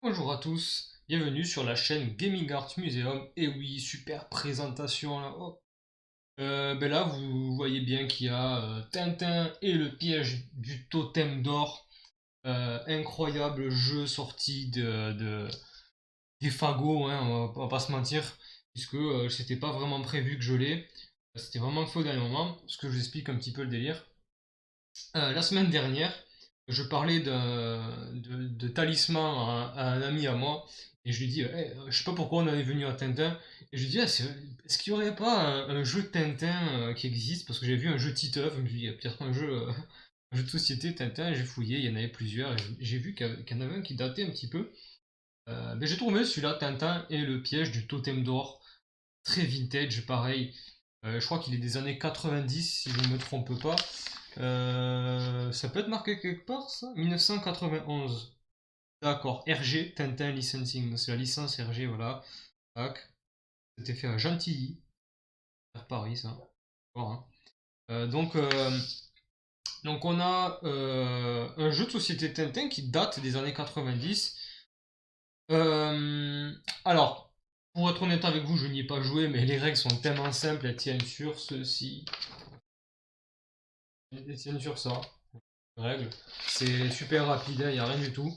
Bonjour à tous, bienvenue sur la chaîne Gaming Arts Museum. Et oui, super présentation là. Hop. Là, vous voyez bien qu'il y a Tintin et le piège du totem d'or. Incroyable jeu sorti des fagots, hein, on va pas se mentir, puisque c'était pas vraiment prévu que je l'ai. C'était vraiment faux au dernier moment, parce que je vous explique un petit peu le délire. La semaine dernière, je parlais de talisman à un ami à moi, et je lui dis, hey, je sais pas pourquoi on en est venu à Tintin, et je lui dis, ah, est-ce qu'il y aurait pas un jeu Tintin qui existe? Parce que j'ai vu un jeu Titeuf, je me suis dit, il y a peut-être un jeu de société Tintin, et j'ai fouillé, il y en avait plusieurs, et j'ai vu qu'il y en avait un qui datait un petit peu. Mais j'ai trouvé celui-là, Tintin et le piège du totem d'or, très vintage, pareil. Je crois qu'il est des années 90, si je ne me trompe pas. Ça peut être marqué quelque part, ça? 1991. D'accord. RG, Tintin Licensing. C'est la licence RG, voilà. Tac. C'était fait à Gentilly, vers Paris, ça. D'accord, hein. Euh, donc, euh, donc, on a un jeu de société Tintin qui date des années 90. Euh, alors, pour être honnête avec vous, je n'y ai pas joué, mais les règles sont tellement simples, elles tiennent sur ceci, elles tiennent sur ça. Règles. C'est super rapide, il n'y a rien du tout.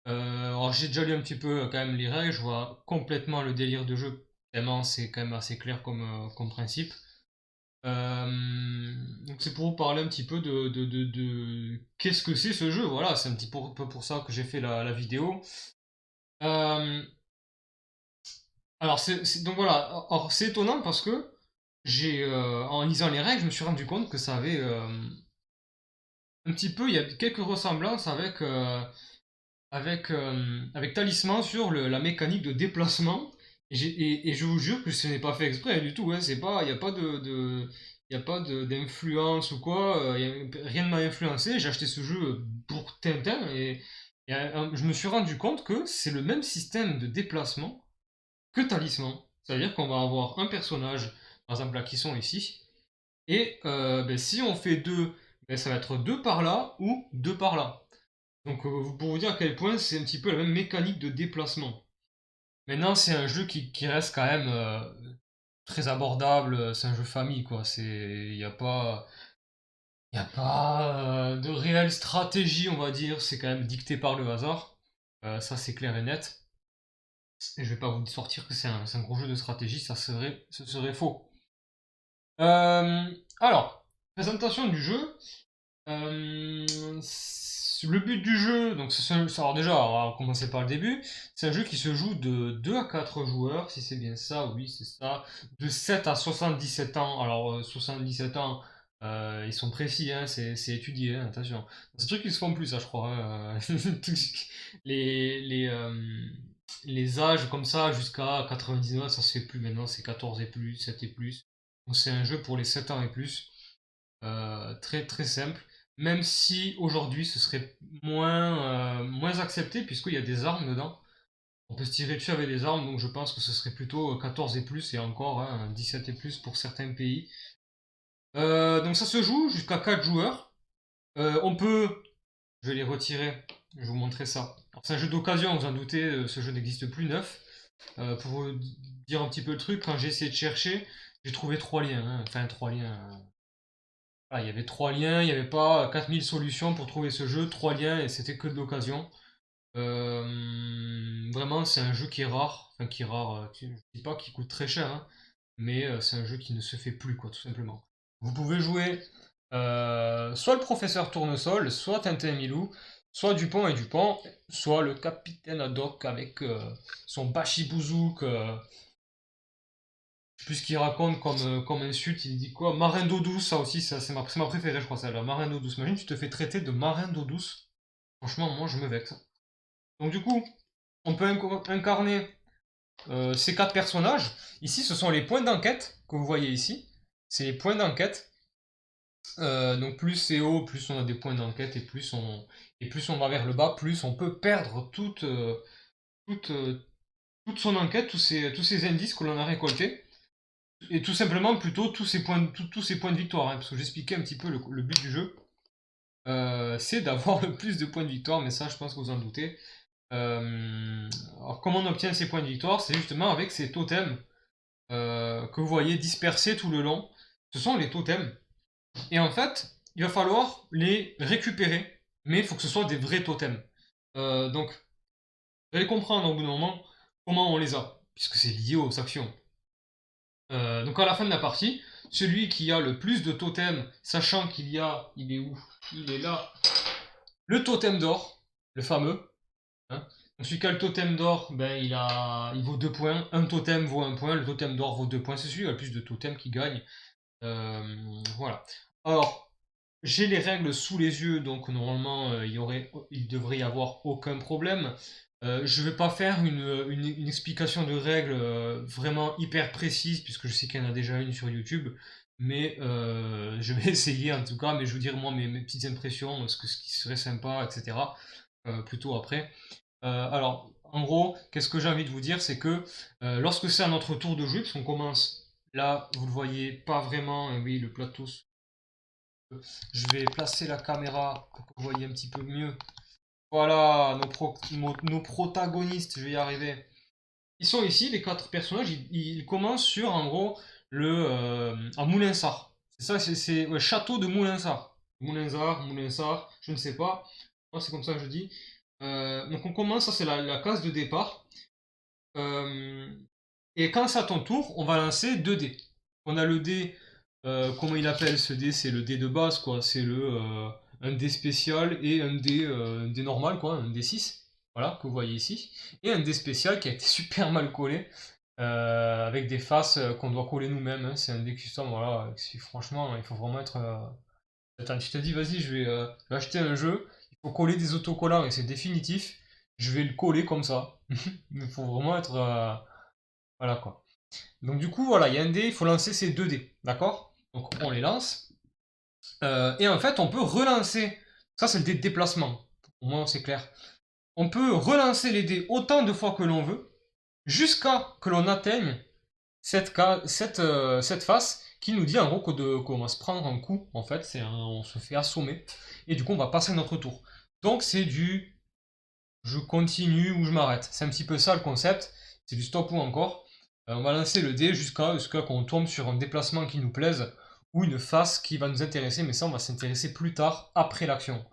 Alors j'ai déjà lu un petit peu quand même les règles, je vois complètement le délire de jeu, tellement c'est quand même assez clair comme principe. Donc c'est pour vous parler un petit peu de qu'est-ce que c'est ce jeu, voilà, c'est un petit peu pour ça que j'ai fait la vidéo. Euh, alors donc voilà, alors c'est étonnant parce que en lisant les règles, je me suis rendu compte que ça avait un petit peu, il y a quelques ressemblances avec Talisman sur la mécanique de déplacement. Et je vous jure que ce n'est pas fait exprès du tout, hein, c'est pas, il n'y a pas y a pas d'influence ou quoi, rien ne m'a influencé. J'ai acheté ce jeu pour Tintin et je me suis rendu compte que c'est le même système de déplacement que Talisman. C'est-à-dire qu'on va avoir un personnage, par exemple là qui sont ici, et si on fait deux, ça va être deux par là ou deux par là. Donc pour vous dire à quel point c'est un petit peu la même mécanique de déplacement. Maintenant c'est un jeu qui reste quand même très abordable, c'est un jeu famille quoi, il n'y a pas de réelle stratégie on va dire, c'est quand même dicté par le hasard. Ça c'est clair et net. Et je vais pas vous sortir que c'est un gros jeu de stratégie, ce serait faux. Euh, alors, présentation du jeu. Euh, le but du jeu, donc alors déjà, on va commencer par le début. C'est un jeu qui se joue de 2 à 4 joueurs, si c'est bien ça, oui, c'est ça. De 7 à 77 ans. Alors, 77 ans, ils sont précis, hein, c'est étudié, hein, attention. C'est des trucs qui se font plus, ça, je crois, hein. les, les, euh, les âges comme ça, jusqu'à 99, ça se fait plus maintenant, c'est 14 et plus, 7 et plus. Donc, c'est un jeu pour les 7 ans et plus. Très très simple, même si aujourd'hui ce serait moins accepté puisqu'il y a des armes dedans. On peut se tirer dessus avec des armes, donc je pense que ce serait plutôt 14 et plus et encore hein, 17 et plus pour certains pays. Donc ça se joue jusqu'à 4 joueurs. On peut, je vais les retirer, je vais vous montrer ça. C'est un jeu d'occasion, vous en doutez, ce jeu n'existe plus neuf. Pour vous dire un petit peu le truc, quand j'ai essayé de chercher, j'ai trouvé 3 liens, hein. Enfin 3 liens. Voilà, il y avait 3 liens, il n'y avait pas 4000 solutions pour trouver ce jeu, 3 liens et c'était que de l'occasion. Vraiment, c'est un jeu qui est rare, enfin qui est rare, je ne dis pas qu'il coûte très cher, hein, mais c'est un jeu qui ne se fait plus, quoi, tout simplement. Vous pouvez jouer soit le professeur Tournesol, soit Tintin et Milou, soit Dupont et Dupont, soit le capitaine Haddock avec son bachibouzouk, je sais plus ce qu'il raconte comme insulte, il dit quoi? Marin d'eau douce, ça aussi, ça, c'est ma préférée, je crois, celle-là. Marin d'eau douce. Imagine, tu te fais traiter de marin d'eau douce. Franchement, moi, je me vexe. Donc, du coup, on peut incarner ces 4 personnages. Ici, ce sont les points d'enquête que vous voyez ici. C'est les points d'enquête. Donc, plus c'est haut, plus on a des points d'enquête et plus on va vers le bas, plus on peut perdre toute, euh, toute son enquête, tous ces indices que l'on a récoltés. Et tout simplement plutôt tous ces points de victoire, hein, parce que j'expliquais un petit peu le but du jeu, c'est d'avoir le plus de points de victoire, mais ça je pense que vous en doutez. Alors comment on obtient ces points de victoire? C'est justement avec ces totems que vous voyez dispersés tout le long. Ce sont les totems. Et en fait, il va falloir les récupérer, mais il faut que ce soit des vrais totems. Donc, vous allez comprendre au bout d'un moment comment on les a, puisque c'est lié aux actions. Donc à la fin de la partie, celui qui a le plus de totems, sachant qu'il est où? Il est là, le totem d'or, le fameux. Hein. Donc celui qui a le totem d'or, ben, il vaut 2 points. Un totem vaut 1 point, le totem d'or vaut 2 points. C'est celui qui a le plus de totems qui gagne. Voilà. Alors, j'ai les règles sous les yeux, donc normalement il devrait y avoir aucun problème. Je vais pas faire une explication de règles vraiment hyper précise, puisque je sais qu'il y en a déjà une sur YouTube, mais je vais essayer en tout cas, mais je vous dire moi mes petites impressions, ce qui serait sympa, etc. Plutôt après. Alors, en gros, qu'est-ce que j'ai envie de vous dire, c'est que lorsque c'est à notre tour de jeu, puisqu'on commence, là, vous le voyez pas vraiment, oui, le plateau. Je vais placer la caméra pour que vous voyez un petit peu mieux. Voilà, nos protagonistes, je vais y arriver. Ils sont ici, les 4 personnages, ils commencent sur, en gros, à Moulinsart. C'est ça, c'est ouais, château de Moulinsart. Moulinsart, je ne sais pas. Moi, c'est comme ça que je dis. Donc on commence, ça c'est la case de départ. Euh, et quand c'est à ton tour, on va lancer 2 dés. On a le dé, comment il appelle ce dé? C'est le dé de base, quoi. C'est un dé spécial et un dé normal, quoi. Un dé 6, voilà, que vous voyez ici. Et un dé spécial qui a été super mal collé, avec des faces qu'on doit coller nous-mêmes. Hein. C'est un dé custom, voilà. Franchement, il faut vraiment être. Attends, tu te dis, vas-y, je vais acheter un jeu, il faut coller des autocollants et c'est définitif, je vais le coller comme ça. Il faut vraiment être. Voilà quoi. Donc du coup, voilà, il y a un dé, il faut lancer ces 2 dés, d'accord? Donc on les lance. Et en fait, on peut relancer. Ça, c'est le dé de déplacement. Au moins, c'est clair. On peut relancer les dés autant de fois que l'on veut, jusqu'à que l'on atteigne cette face qui nous dit en gros qu'on va se prendre un coup, en fait, on se fait assommer, et du coup on va passer notre tour. Donc c'est du je continue ou je m'arrête. C'est un petit peu ça le concept, c'est du stop ou encore. On va lancer le dé jusqu'à qu'on tombe sur un déplacement qui nous plaise, ou une face qui va nous intéresser, mais ça on va s'intéresser plus tard, après l'action.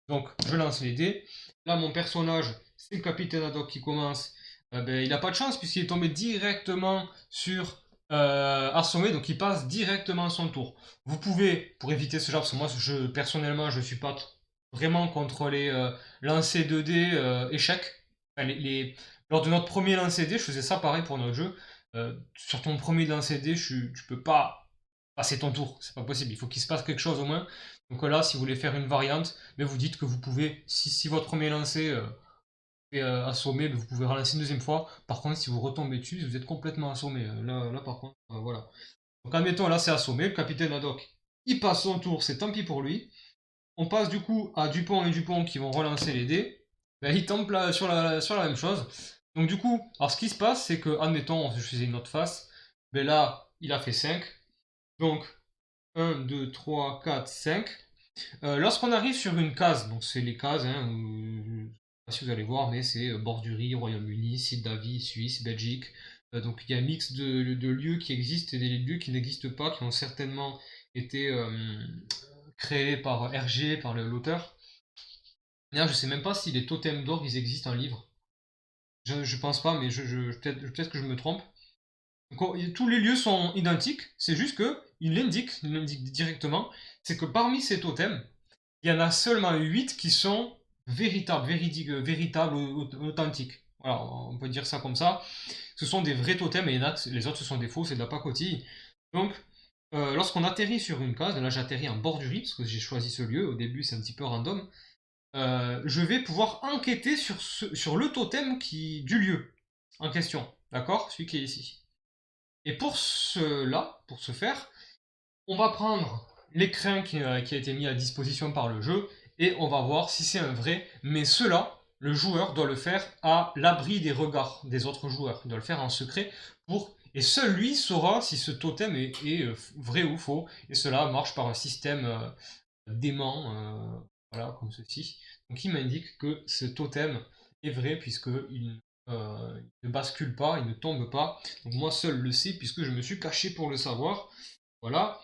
Donc je lance les dés. Là mon personnage, c'est le capitaine Haddock qui commence. Ben, il n'a pas de chance puisqu'il est tombé directement sur assommé, donc il passe directement à son tour. Vous pouvez, pour éviter ce genre, parce que moi personnellement je suis pas vraiment contre les lancers 2D échecs. Enfin, lors de notre premier lancer dé, je faisais ça pareil pour notre jeu. Sur ton premier lancer dé, tu peux pas passer ton tour, c'est pas possible, il faut qu'il se passe quelque chose au moins. Donc là, si vous voulez faire une variante, mais vous dites que vous pouvez, si votre premier lancer est assommé, vous pouvez relancer une deuxième fois. Par contre, si vous retombez dessus, vous êtes complètement assommé. Là par contre, voilà. Donc admettons, là c'est assommé, le capitaine Haddock, il passe son tour, c'est tant pis pour lui. On passe du coup à Dupont et Dupont qui vont relancer les dés. Ben, ils tombent là, sur la même chose. Donc du coup, alors ce qui se passe, c'est que, admettons, je faisais une autre face, ben là, il a fait 5. Donc 1, 2, 3, 4, 5. Lorsqu'on arrive sur une case, donc c'est les cases, hein, je ne sais pas si vous allez voir, mais c'est Bordurie, Royaume-Uni, Site Davy, Suisse, Belgique. Donc il y a un mix de lieux qui existent et des lieux qui n'existent pas, qui ont certainement été créés par Hergé, par l'auteur. D'ailleurs, je sais même pas si les totems d'or ils existent en livre. Je pense pas, mais peut-être que je me trompe. Donc, tous les lieux sont identiques, c'est juste que il l'indique directement, c'est que parmi ces totems, il y en a seulement 8 qui sont véritables, véridiques, véritables, authentiques. Voilà, on peut dire ça comme ça. Ce sont des vrais totems et les autres ce sont des faux, c'est de la pacotille. Donc, lorsqu'on atterrit sur une case, là j'atterris en borderie, parce que j'ai choisi ce lieu, au début c'est un petit peu random, je vais pouvoir enquêter sur le totem du lieu en question. D'accord? Celui qui est ici. Et pour cela, pour ce faire, on va prendre l'écran qui a été mis à disposition par le jeu et on va voir si c'est un vrai. Mais cela, le joueur doit le faire à l'abri des regards des autres joueurs. Il doit le faire en secret et seul lui saura si ce totem est vrai ou faux. Et cela marche par un système d'aimant, voilà, comme ceci. Donc il m'indique que ce totem est vrai puisqu'il ne bascule pas, il ne tombe pas. Donc moi seul le sais puisque je me suis caché pour le savoir. Voilà.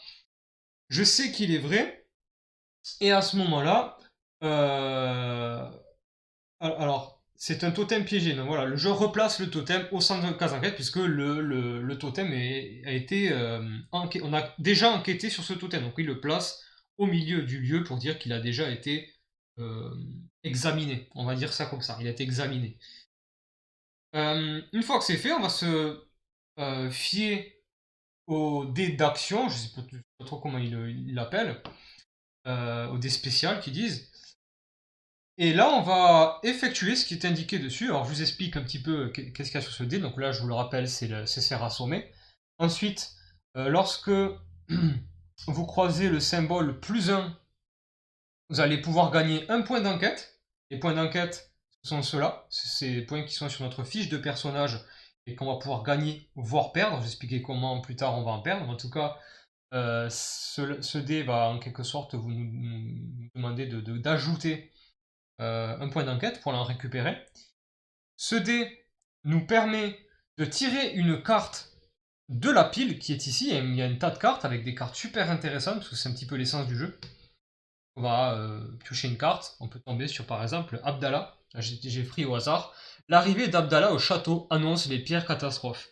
Je sais qu'il est vrai. Et à ce moment-là, alors, c'est un totem piégé. Donc voilà, le jeu replace le totem au centre de case enquête puisque le totem a été on a déjà enquêté sur ce totem. Donc il le place au milieu du lieu pour dire qu'il a déjà été euh, examiné. On va dire ça comme ça. Il a été examiné. Une fois que c'est fait, on va se fier au dé d'action. Je sais pas trop comment il l'appelle. Au dé spécial qu'ils disent. Et là, on va effectuer ce qui est indiqué dessus. Alors, je vous explique un petit peu qu'est-ce qu'il y a sur ce dé. Donc là, je vous le rappelle, c'est se faire assommer. Ensuite, lorsque vous croisez le symbole +1, vous allez pouvoir gagner un point d'enquête. Les points d'enquête, ce sont ceux-là. C'est ces points qui sont sur notre fiche de personnage et qu'on va pouvoir gagner, voire perdre. Je vais expliquer comment plus tard on va en perdre. En tout cas, ce dé va en quelque sorte nous demander d'ajouter un point d'enquête pour l'en récupérer. Ce dé nous permet de tirer une carte de la pile qui est ici. Il y a une tas de cartes avec des cartes super intéressantes parce que c'est un petit peu l'essence du jeu. On va piocher une carte. On peut tomber sur par exemple Abdallah. J'ai pris au hasard. L'arrivée d'Abdallah au château annonce les pires catastrophes.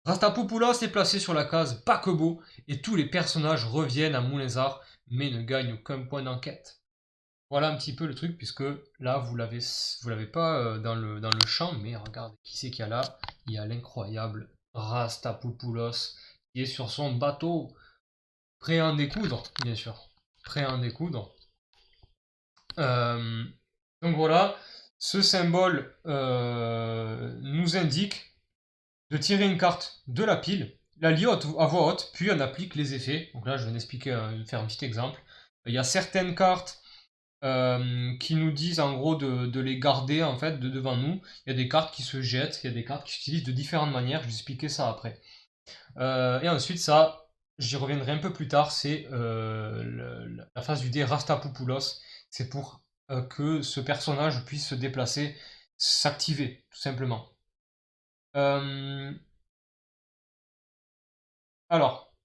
Rastapopoulos est placé sur la case paquebot et tous les personnages reviennent à Moulinsart mais ne gagnent aucun point d'enquête. Voilà un petit peu le truc, puisque là, vous l'avez pas dans le champ, mais regardez, qui c'est qu'il y a là? Il y a l'incroyable Rastapopoulos, qui est sur son bateau, prêt à en découdre, bien sûr. Prêt à en découdre. Euh, donc voilà, ce symbole nous indique de tirer une carte de la pile, la lire à voix haute, puis on applique les effets. Donc là, je vais faire un petit exemple. Il y a certaines cartes qui nous disent en gros de les garder en fait devant nous. Il y a des cartes qui se jettent, il y a des cartes qui s'utilisent de différentes manières, je vais expliquer ça après. Et ensuite ça, j'y reviendrai un peu plus tard, c'est la phase du dé Rastapopoulos, c'est pour que ce personnage puisse se déplacer, s'activer tout simplement. Alors,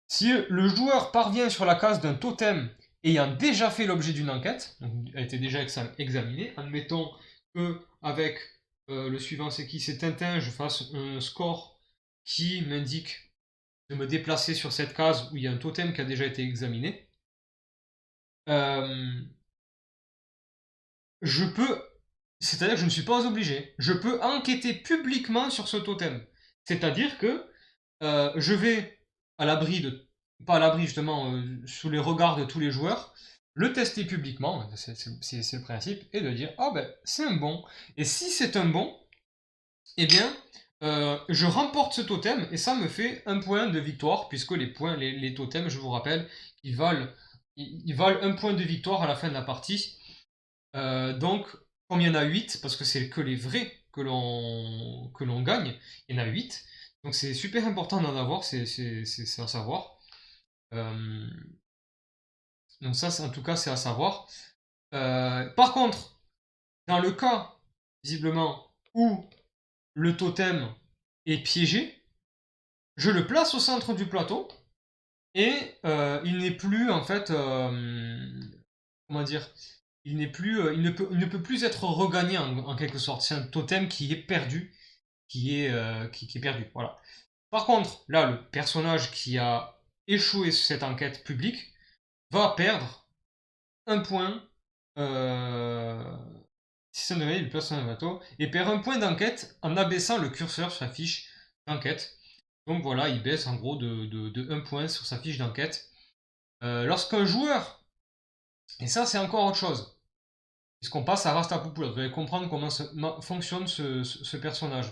si le joueur parvient sur la case d'un totem ayant déjà fait l'objet d'une enquête, donc a été déjà examiné, admettons que avec le suivant c'est qui, c'est Tintin, je fasse un score qui m'indique de me déplacer sur cette case où il y a un totem qui a déjà été examiné, euh, je peux, c'est-à-dire que je ne suis pas obligé, je peux enquêter publiquement sur ce totem. C'est-à-dire que je vais à l'abri de, pas à l'abri justement, sous les regards de tous les joueurs, le tester publiquement, c'est le principe, et de dire, ah ben c'est un bon. Et si c'est un bon, eh bien, je remporte ce totem et ça me fait un point de victoire, puisque les points, les totems, je vous rappelle, ils valent un point de victoire à la fin de la partie. Donc, comme il y en a 8, parce que c'est que les vrais que l'on gagne, il y en a 8. Donc c'est super important d'en avoir, c'est à savoir. Euh, donc ça, en tout cas, c'est à savoir. Par contre, dans le cas, visiblement, où le totem est piégé, je le place au centre du plateau et il n'est plus, en fait, comment dire, il ne peut plus être regagné en quelque sorte. C'est un totem qui est perdu, qui est perdu. Voilà. Par contre, là, le personnage qui a échoué sur cette enquête publique va perdre un point. Système de mail, il place un bateau et perd un point d'enquête en abaissant le curseur sur sa fiche d'enquête. Donc voilà, il baisse en gros de 1 point sur sa fiche d'enquête. Lorsqu'un joueur, et ça c'est encore autre chose, puisqu'on passe à Rastapopoulos, vous allez comprendre comment fonctionne ce personnage.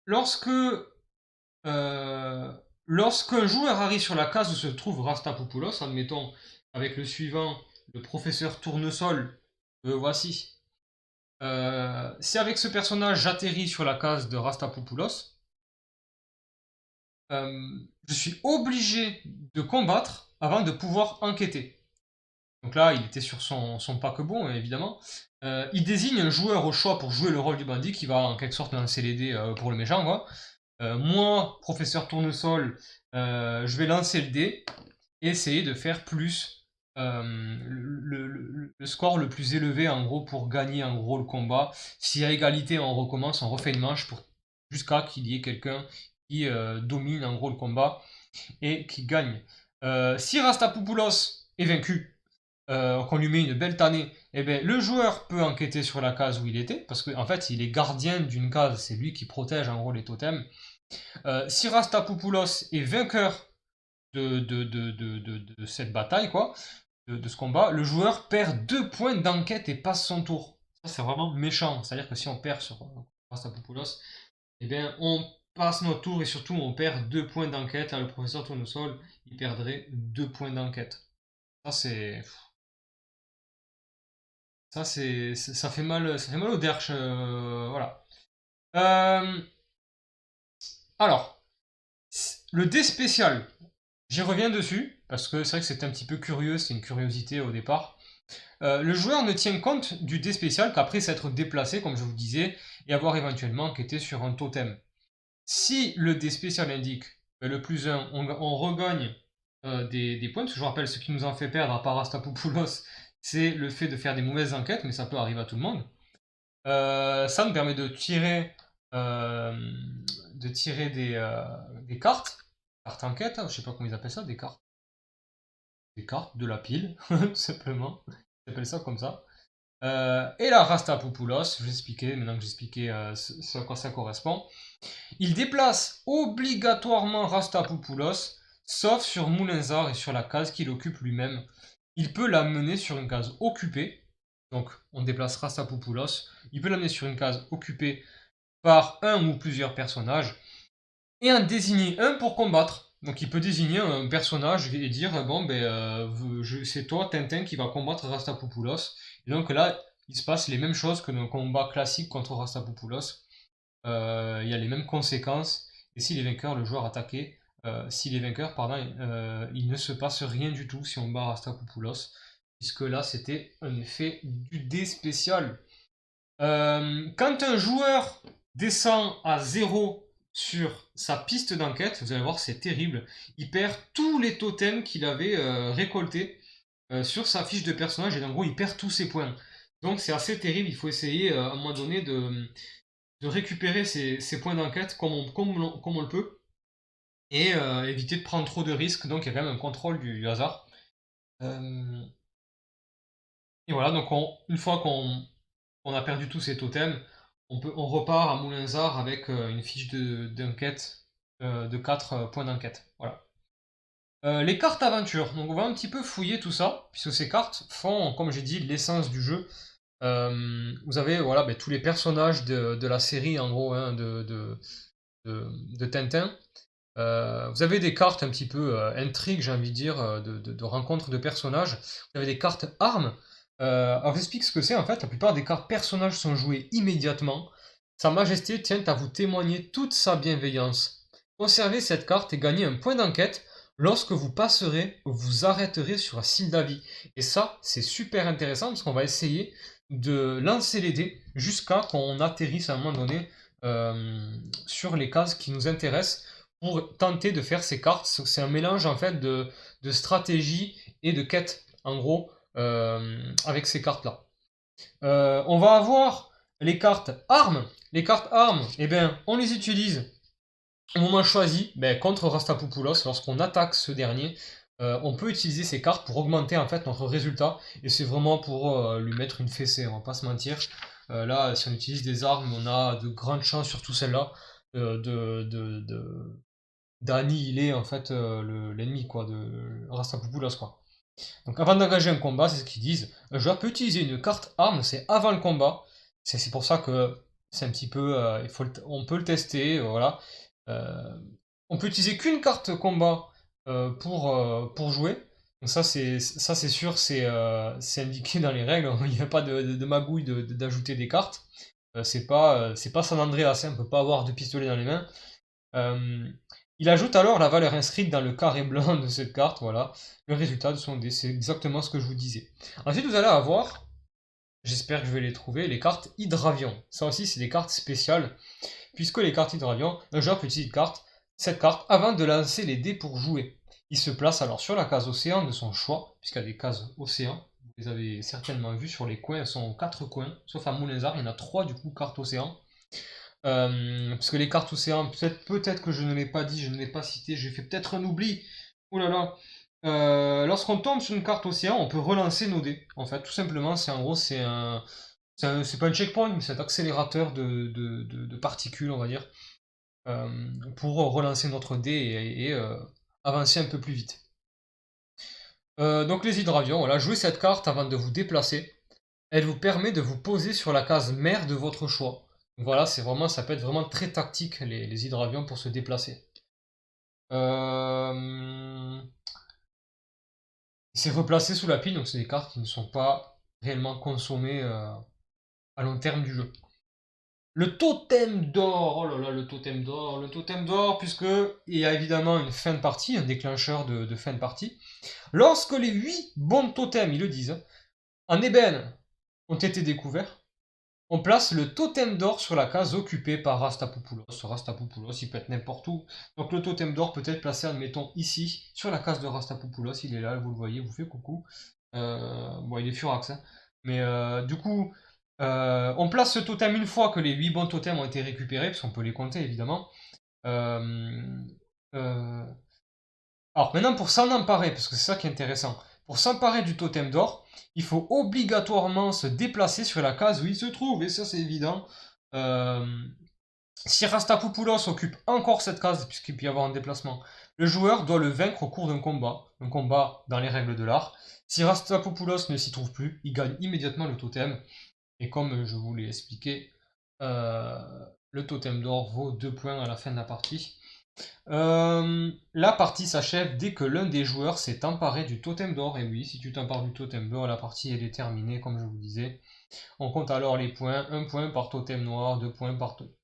Lorsque lorsqu'un joueur arrive sur la case où se trouve Rastapopoulos, admettons avec le suivant, le professeur Tournesol, voici. Si avec ce personnage j'atterris sur la case de Rastapopoulos, je suis obligé de combattre avant de pouvoir enquêter. Donc là, il était sur son paquebot, évidemment. Il désigne un joueur au choix pour jouer le rôle du bandit qui va en quelque sorte lancer les dés pour le méchant, quoi. Moi, professeur Tournesol, je vais lancer le dé et essayer de faire plus le score le plus élevé en gros pour gagner en gros le combat. Si à égalité on recommence, on refait une manche jusqu'à qu'il y ait quelqu'un qui domine en gros le combat et qui gagne. Si Rastapopoulos est vaincu, qu'on lui met une belle tannée, eh ben, le joueur peut enquêter sur la case où il était, parce qu'en fait il est gardien d'une case, c'est lui qui protège en gros les totems. Si Rastapopoulos est vainqueur de cette bataille, quoi, de ce combat, le joueur perd 2 points d'enquête et passe son tour. Ça, c'est vraiment méchant. C'est-à-dire que si on perd sur Rastapopoulos, eh bien, on passe notre tour et surtout on perd 2 points d'enquête. Là, le professeur Tournesol, il perdrait 2 points d'enquête. Ça, c'est. Ça fait mal au derche. Voilà. Alors, le dé spécial. J'y reviens dessus, parce que c'est vrai que c'est un petit peu curieux, c'est une curiosité au départ. Le joueur ne tient compte du dé spécial qu'après s'être déplacé, comme je vous disais, et avoir éventuellement enquêté sur un totem. Si le dé spécial indique le plus 1, on regagne des points, parce que je rappelle, ce qui nous en fait perdre, à part Rastapopoulos, c'est le fait de faire des mauvaises enquêtes, mais ça peut arriver à tout le monde. Ça nous permet de tirer des cartes enquête, hein, je sais pas comment ils appellent ça, des cartes de la pile, tout simplement. Ils appellent ça comme ça. Et là, Rastapopoulos, je vais expliquer, maintenant que j'ai expliqué ce à quoi ça correspond. Il déplace obligatoirement Rastapopoulos, sauf sur Moulinsart et sur la case qu'il occupe lui-même. Il peut l'amener sur une case occupée. Donc, on déplace Rastapopoulos. Il peut l'amener sur une case occupée par un ou plusieurs personnages et en désigner un pour combattre. Donc il peut désigner un personnage et dire bon ben c'est toi Tintin qui va combattre Rastapopoulos. Et donc là il se passe les mêmes choses que dans le combat classique contre Rastapopoulos. Il y a les mêmes conséquences et s'il est vainqueur le joueur attaqué. S'il est vainqueur pardon il ne se passe rien du tout si on bat Rastapopoulos puisque là c'était un effet du dé spécial. Quand un joueur descend à 0 sur sa piste d'enquête, vous allez voir, c'est terrible. Il perd tous les totems qu'il avait récoltés sur sa fiche de personnage et en gros, il perd tous ses points. Donc, c'est assez terrible. Il faut essayer à un moment donné de récupérer ses points d'enquête comme on le peut et éviter de prendre trop de risques. Donc, il y a quand même un contrôle du hasard. Et voilà, donc une fois qu'on a perdu tous ces totems, on repart à Moulinsart avec une fiche d'enquête de 4 points d'enquête. Voilà. Les cartes aventure. Donc on va un petit peu fouiller tout ça, puisque ces cartes font, comme j'ai dit, l'essence du jeu. Vous avez voilà, tous les personnages de la série, en gros, hein, de Tintin. Vous avez des cartes un petit peu intrigue, j'ai envie de dire, de rencontres de personnages. Vous avez des cartes armes. Alors j'explique ce que c'est en fait. La plupart des cartes personnages sont jouées immédiatement. Sa Majesté tient à vous témoigner toute sa bienveillance. Conservez cette carte et gagnez un point d'enquête. Lorsque vous passerez, vous arrêterez sur un signe d'avis. Et ça, c'est super intéressant parce qu'on va essayer de lancer les dés jusqu'à qu'on atterrisse à un moment donné sur les cases qui nous intéressent pour tenter de faire ces cartes. C'est un mélange en fait de stratégie et de quête, en gros, avec ces cartes-là. On va avoir les cartes armes. Les cartes armes, eh bien, on les utilise au moment choisi contre Rastapopoulos. Lorsqu'on attaque ce dernier, on peut utiliser ces cartes pour augmenter en fait notre résultat. Et c'est vraiment pour lui mettre une fessée, on va pas se mentir. Là, si on utilise des armes, on a de grandes chances, surtout celle-là, d'annihiler en fait l'ennemi quoi, de Rastapopoulos quoi. Donc avant d'engager un combat, c'est ce qu'ils disent. Un joueur peut utiliser une carte arme, c'est avant le combat. C'est pour ça que c'est un petit peu, on peut le tester, voilà. On peut utiliser qu'une carte combat pour jouer. Donc ça c'est sûr, c'est indiqué dans les règles. Il n'y a pas de magouille d'ajouter des cartes. C'est pas San Andreas, on peut pas avoir de pistolet dans les mains. Il ajoute alors la valeur inscrite dans le carré blanc de cette carte, voilà, le résultat de son dé. C'est exactement ce que je vous disais. Ensuite, vous allez avoir, j'espère que je vais les trouver, les cartes hydravion. Ça aussi, c'est des cartes spéciales, puisque les cartes hydravion, un joueur peut utiliser cette carte avant de lancer les dés pour jouer. Il se place alors sur la case océan de son choix, puisqu'il y a des cases océan. Vous les avez certainement vues sur les coins, elles sont aux 4 coins, sauf à Moulinsart, il y en a 3 du coup, cartes océan. Parce que les cartes océan, peut-être que je ne l'ai pas dit, je ne l'ai pas cité, j'ai fait peut-être un oubli. Oh là là. Lorsqu'on tombe sur une carte océan, on peut relancer nos dés. En fait, tout simplement, c'est en gros, c'est pas un checkpoint, mais c'est un accélérateur de particules, on va dire, pour relancer notre dé et avancer un peu plus vite. Donc les hydravions, voilà, jouez cette carte avant de vous déplacer. Elle vous permet de vous poser sur la case mère de votre choix. Voilà, ça peut être vraiment très tactique les hydravions pour se déplacer. C'est replacé sous la pile, donc c'est des cartes qui ne sont pas réellement consommées à long terme du jeu. Le totem d'or, oh là là, le totem d'or, puisque il y a évidemment une fin de partie, un déclencheur de fin de partie. Lorsque les 8 bons totems, ils le disent, en ébène ont été découverts, on place le totem d'or sur la case occupée par Rastapopoulos. Rastapopoulos, il peut être n'importe où. Donc le totem d'or peut être placé, admettons, ici, sur la case de Rastapopoulos. Il est là, vous le voyez, vous fait coucou. Bon, il est furax, hein. Mais du coup, on place ce totem une fois que les 8 bons totems ont été récupérés, parce qu'on peut les compter, évidemment. Alors maintenant, pour s'en emparer, parce que c'est ça qui est intéressant, pour s'emparer du totem d'or, il faut obligatoirement se déplacer sur la case où il se trouve, et ça c'est évident. Si Rastapopoulos occupe encore cette case, puisqu'il peut y avoir un déplacement, le joueur doit le vaincre au cours d'un combat dans les règles de l'art. Si Rastapopoulos ne s'y trouve plus, il gagne immédiatement le totem, et comme je vous l'ai expliqué, le totem d'or vaut 2 points à la fin de la partie. La partie s'achève dès que l'un des joueurs s'est emparé du totem d'or. Et oui, si tu t'empares du totem d'or, la partie est terminée, comme je vous disais. On compte alors les points, 1 point par totem noir, 2 points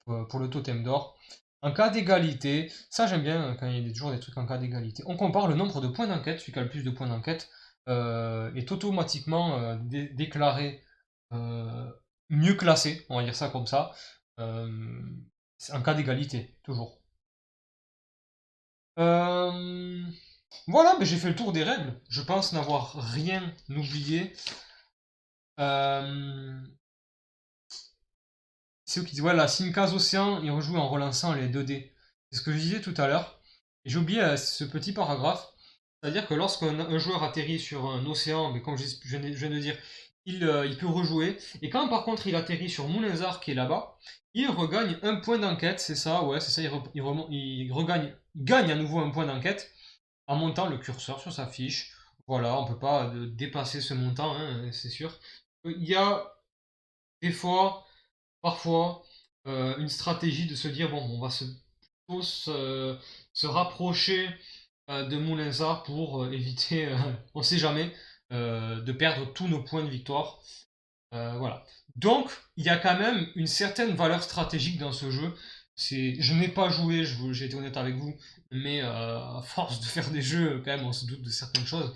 pour le totem d'or. En cas d'égalité, ça j'aime bien quand il y a toujours des trucs en cas d'égalité, on compare le nombre de points d'enquête. Celui qui a le plus de points d'enquête est automatiquement déclaré mieux classé, on va dire ça comme ça, en cas d'égalité, toujours. Voilà, j'ai fait le tour des règles. Je pense n'avoir rien oublié. C'est eux qui disent, voilà, si une case océan, il rejoue en relançant les 2 dés. C'est ce que je disais tout à l'heure. Et j'ai oublié ce petit paragraphe. C'est-à-dire que lorsqu'un joueur atterrit sur un océan, mais comme je viens de dire, il peut rejouer. Et quand par contre il atterrit sur Moulinsart qui est là-bas, il regagne un point d'enquête, c'est ça, ouais, c'est ça, il gagne à nouveau un point d'enquête en montant le curseur sur sa fiche. Voilà, on peut pas dépasser ce montant, hein, c'est sûr. Il y a des fois, parfois, une stratégie de se dire, bon, on va se rapprocher de Moulinsart pour éviter, on sait jamais, de perdre tous nos points de victoire. Voilà. Donc, il y a quand même une certaine valeur stratégique dans ce jeu. Je n'ai pas joué, j'ai été honnête avec vous, mais à force de faire des jeux, quand même, on se doute de certaines choses.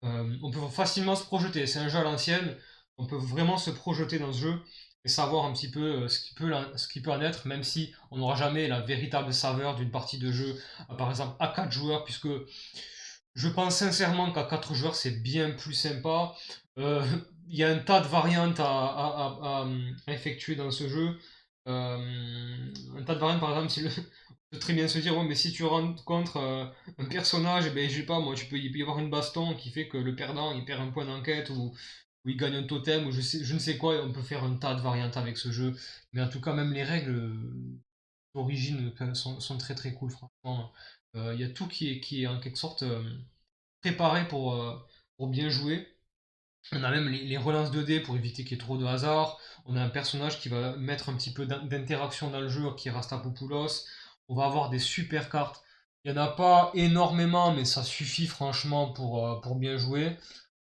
On peut facilement se projeter. C'est un jeu à l'ancienne, on peut vraiment se projeter dans ce jeu et savoir un petit peu ce qui peut en être, même si on n'aura jamais la véritable saveur d'une partie de jeu, par exemple à 4 joueurs, puisque je pense sincèrement qu'à 4 joueurs c'est bien plus sympa. Il y a un tas de variantes à effectuer dans ce jeu. Un tas de variantes, par exemple, on peut très bien se dire, ouais, mais si tu rencontres un personnage, ben, je sais pas, moi, il peut y avoir une baston qui fait que le perdant il perd un point d'enquête ou il gagne un totem ou je ne sais quoi, et on peut faire un tas de variantes avec ce jeu. Mais en tout cas, même les règles d'origine sont très très cool, franchement. Il y a tout qui est en quelque sorte préparé pour bien jouer. On a même les relances 2D pour éviter qu'il y ait trop de hasard. On a un personnage qui va mettre un petit peu d'interaction dans le jeu qui est Rastapopoulos. On va avoir des super cartes. Il n'y en a pas énormément, mais ça suffit franchement pour bien jouer.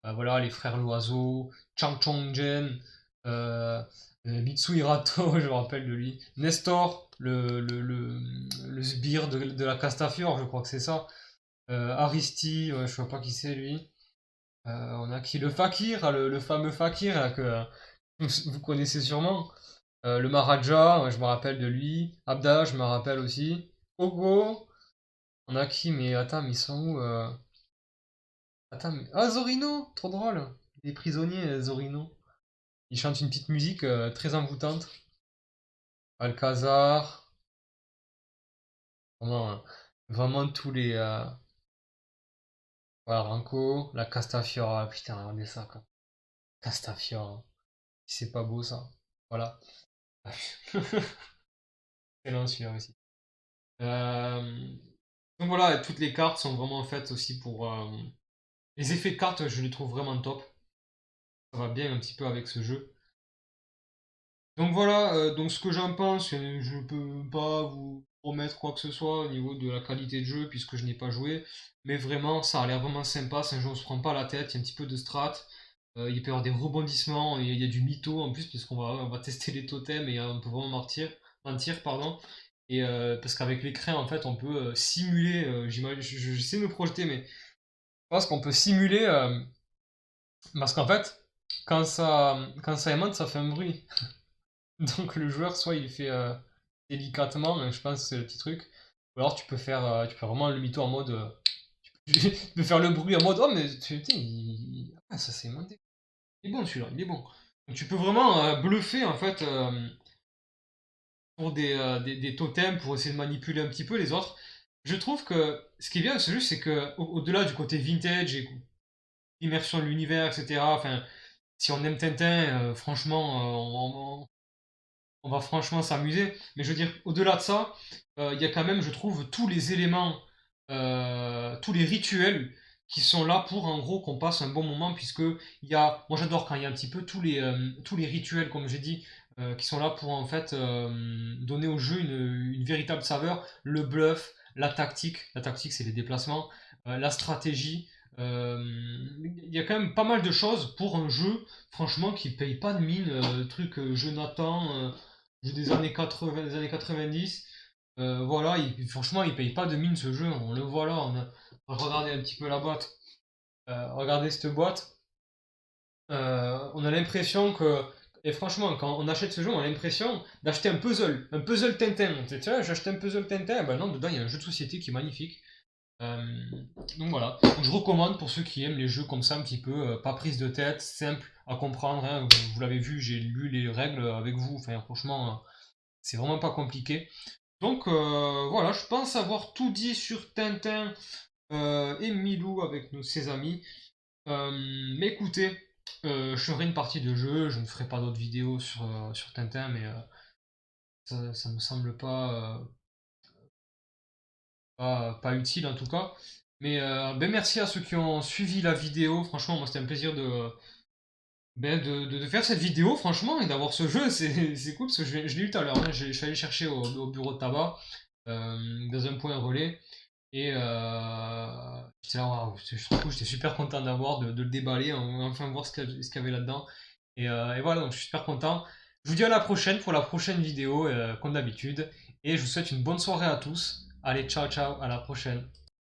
Voilà, les frères Loiseau, Chang Chong Jen, Mitsu Hirato, je me rappelle de lui. Nestor, le sbire de la Castafiore, je crois que c'est ça. Aristi, ouais, je sais pas qui c'est lui. On a qui? Le Fakir, le fameux Fakir là, que vous connaissez sûrement. Le Maharaja, ouais, je me rappelle de lui. Abda, je me rappelle aussi. Ogo, on a qui? Mais attends, mais ils sont où Attends, mais... Ah, Zorino! Trop drôle! Les prisonniers, Zorino. Ils chantent une petite musique très envoûtante. Alcazar. Vraiment, vraiment tous les. Voilà, Ranko, la Castafiore. Ah, putain, regardez ça, quoi. Castafiore, hein. C'est pas beau, ça. Voilà. Excellent celui-là aussi. Euh, Donc voilà, toutes les cartes sont vraiment faites aussi pour. Les effets de cartes, je les trouve vraiment top. Ça va bien un petit peu avec ce jeu. Donc voilà, donc ce que j'en pense, je peux pas vous promettre quoi que ce soit au niveau de la qualité de jeu puisque je n'ai pas joué, mais vraiment ça a l'air vraiment sympa, c'est un jeu où on se prend pas la tête, il y a un petit peu de strat, il peut y avoir des rebondissements, et il y a du mytho en plus puisqu'on va tester les totems et on peut vraiment mentir pardon, et parce qu'avec l'écran en fait on peut simuler, j'essaie de me projeter mais je pense qu'on peut simuler, parce qu'en fait quand ça émonte ça fait un bruit. Donc le joueur, soit il fait délicatement, je pense que c'est le petit truc, ou alors tu peux vraiment le mytho en mode, tu peux faire le bruit en mode, oh mais putain, ah, ça s'est monté. Il est bon celui-là, il est bon. Donc tu peux vraiment bluffer en fait pour des totems, pour essayer de manipuler un petit peu les autres. Je trouve que ce qui est bien avec ce jeu, c'est que au-delà du côté vintage et immersion de l'univers, etc. Enfin, si on aime Tintin, franchement, on va franchement s'amuser. Mais je veux dire, au-delà de ça, il y a quand même, je trouve, tous les éléments, tous les rituels qui sont là pour, en gros, qu'on passe un bon moment, puisque moi j'adore quand il y a un petit peu tous les rituels, comme j'ai dit, qui sont là pour, en fait, donner au jeu une véritable saveur. Le bluff, la tactique c'est les déplacements, la stratégie. Il y a quand même pas mal de choses pour un jeu, franchement, qui paye pas de mine, truc Jonathan, jeu des années 80, des années 90. Voilà, franchement, il paye pas de mine ce jeu. On le voit là. Regardez un petit peu la boîte. Regardez cette boîte. On a l'impression que. Et franchement, quand on achète ce jeu, on a l'impression d'acheter un puzzle. Un puzzle Tintin. Tu sais, tiens, j'ai acheté un puzzle Tintin. Ben non, dedans, il y a un jeu de société qui est magnifique. Euh, donc voilà. Donc je recommande pour ceux qui aiment les jeux comme ça, un petit peu, pas prise de tête, simple à comprendre, hein. Vous l'avez vu, j'ai lu les règles avec vous. Enfin, franchement, c'est vraiment pas compliqué. Donc voilà, je pense avoir tout dit sur Tintin et Milou avec ses amis. Mais écoutez, je ferai une partie de jeu, je ne ferai pas d'autres vidéos sur Tintin, mais ça me semble pas utile en tout cas. Mais ben merci à ceux qui ont suivi la vidéo. Franchement, moi c'était un plaisir de faire cette vidéo, franchement, et d'avoir ce jeu. C'est cool parce que je l'ai eu tout à l'heure, hein. Je suis allé chercher au bureau de tabac, dans un point relais. Et j'étais là, waouh, je trouve cool, j'étais super content de le déballer, enfin voir ce qu'il y avait là-dedans. Et voilà, donc je suis super content. Je vous dis à la prochaine pour la prochaine vidéo, comme d'habitude. Et je vous souhaite une bonne soirée à tous. Allez, ciao, ciao, à la prochaine.